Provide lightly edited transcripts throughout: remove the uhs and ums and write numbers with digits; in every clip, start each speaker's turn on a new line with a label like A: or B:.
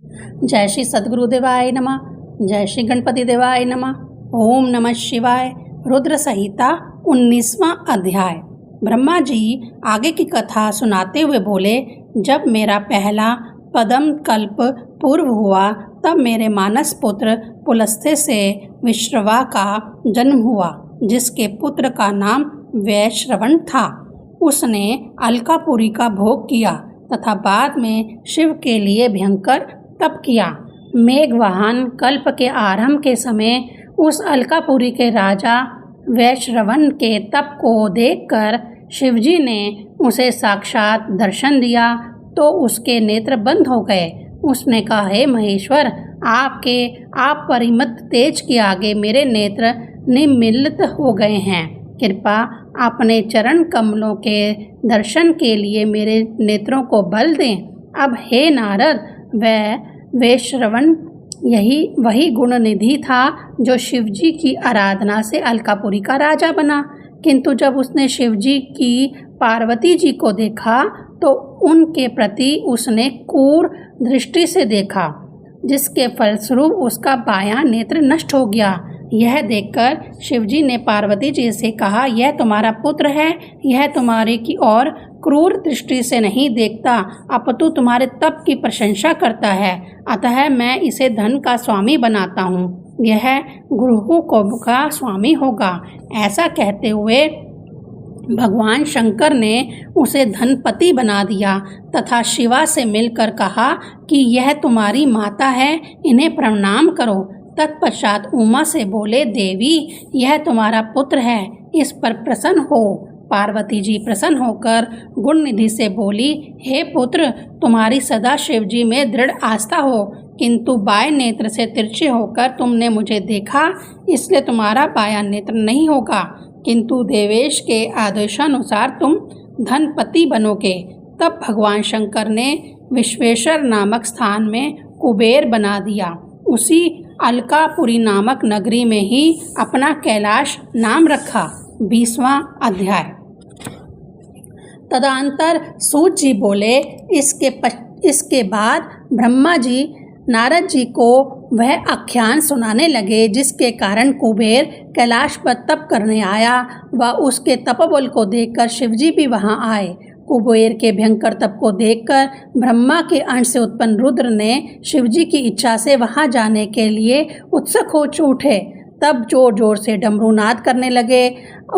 A: जय श्री सद्गुरु देवाय नमः। जय श्री गणपति देवाय नमः। ओम नमः शिवाय। रुद्र संहिता 19वां अध्याय। ब्रह्मा जी आगे की कथा सुनाते हुए बोले, जब मेरा पहला पद्म कल्प पूर्व हुआ तब मेरे मानस पुत्र पुलस्त्य से विश्रवा का जन्म हुआ, जिसके पुत्र का नाम वैश्रवण था। उसने अलकापुरी का भोग किया तथा बाद में शिव के लिए भयंकर तप किया। मेघवाहन कल्प के आरंभ के समय उस अलकापुरी के राजा वैश्रवण के तप को देखकर शिवजी ने उसे साक्षात दर्शन दिया तो उसके नेत्र बंद हो गए। उसने कहा, हे महेश्वर, आपके अपरिमित तेज के आगे मेरे नेत्र निमीलित हो गए हैं। कृपा अपने चरण कमलों के दर्शन के लिए मेरे नेत्रों को बल दें। अब हे नारद, वैश्रवण वही गुण निधि था जो शिवजी की आराधना से अलकापुरी का राजा बना, किंतु जब उसने शिवजी की पार्वती जी को देखा तो उनके प्रति उसने क्रूर दृष्टि से देखा, जिसके फलस्वरूप उसका बायां नेत्र नष्ट हो गया। यह देखकर शिवजी ने पार्वती जी से कहा, यह तुम्हारा पुत्र है, यह तुम्हारे की ओर क्रूर दृष्टि से नहीं देखता, अपितु तुम्हारे तप की प्रशंसा करता है। अतः मैं इसे धन का स्वामी बनाता हूँ, यह गुरु का स्वामी होगा। ऐसा कहते हुए भगवान शंकर ने उसे धनपति बना दिया तथा शिवा से मिलकर कहा कि यह तुम्हारी माता है, इन्हें प्रणाम करो। तत्पश्चात उमा से बोले, देवी, यह तुम्हारा पुत्र है, इस पर प्रसन्न हो। पार्वती जी प्रसन्न होकर गुण निधि से बोली, हे पुत्र, तुम्हारी सदा शिवजी में दृढ़ आस्था हो, किंतु बाएं नेत्र से तिरछे होकर तुमने मुझे देखा, इसलिए तुम्हारा बायां नेत्र नहीं होगा, किंतु देवेश के आदेशानुसार तुम धनपति बनोगे। तब भगवान शंकर ने विश्वेश्वर नामक स्थान में कुबेर बना दिया। उसी अलकापुरी नामक नगरी में ही अपना कैलाश नाम रखा। 20वां अध्याय। तदंतर सूत जी बोले, इसके बाद ब्रह्मा जी नारद जी को वह आख्यान सुनाने लगे, जिसके कारण कुबेर कैलाश पर तप करने आया व उसके तपोबल को देखकर शिवजी भी वहां आए। कुबेर के भयंकर तप को देखकर ब्रह्मा के अंश से उत्पन्न रुद्र ने शिवजी की इच्छा से वहां जाने के लिए उत्सुक हो उठे। तब जोर जोर से डमरूनाद करने लगे,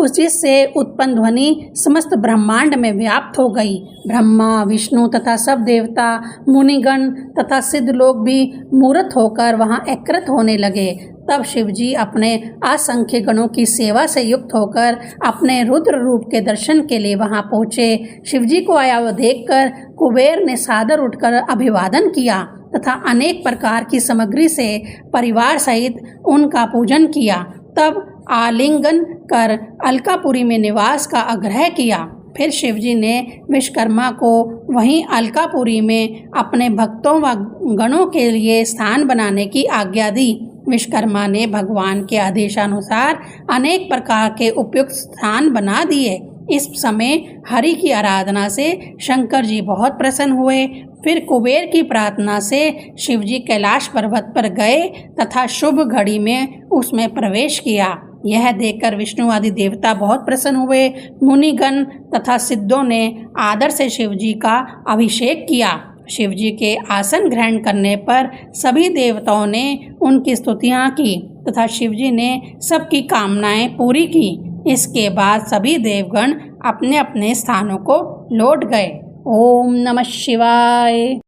A: जिससे उत्पन्न ध्वनि समस्त ब्रह्मांड में व्याप्त हो गई। ब्रह्मा, विष्णु तथा सब देवता, मुनिगण तथा सिद्ध लोग भी मूर्त होकर वहां एकत्र होने लगे। तब शिवजी अपने असंख्य गणों की सेवा से युक्त होकर अपने रुद्र रूप के दर्शन के लिए वहां पहुँचे। शिवजी को आया हुआ देखकर कुबेर ने सादर उठकर अभिवादन किया तथा अनेक प्रकार की सामग्री से परिवार सहित उनका पूजन किया। तब आलिंगन कर अलकापुरी में निवास का आग्रह किया। फिर शिवजी ने विश्वकर्मा को वहीं अलकापुरी में अपने भक्तों व गणों के लिए स्थान बनाने की आज्ञा दी। विश्वकर्मा ने भगवान के आदेशानुसार अनेक प्रकार के उपयुक्त स्थान बना दिए। इस समय हरि की आराधना से शंकर जी बहुत प्रसन्न हुए। फिर कुबेर की प्रार्थना से शिवजी कैलाश पर्वत पर गए तथा शुभ घड़ी में उसमें प्रवेश किया। यह देखकर विष्णु आदि देवता बहुत प्रसन्न हुए। मुनिगण तथा सिद्धों ने आदर से शिवजी का अभिषेक किया। शिवजी के आसन ग्रहण करने पर सभी देवताओं ने उनकी स्तुतियां की तथा शिवजी ने सबकी कामनाएं पूरी की। इसके बाद सभी देवगण अपने अपने स्थानों को लौट गए। ओम नमः शिवाय।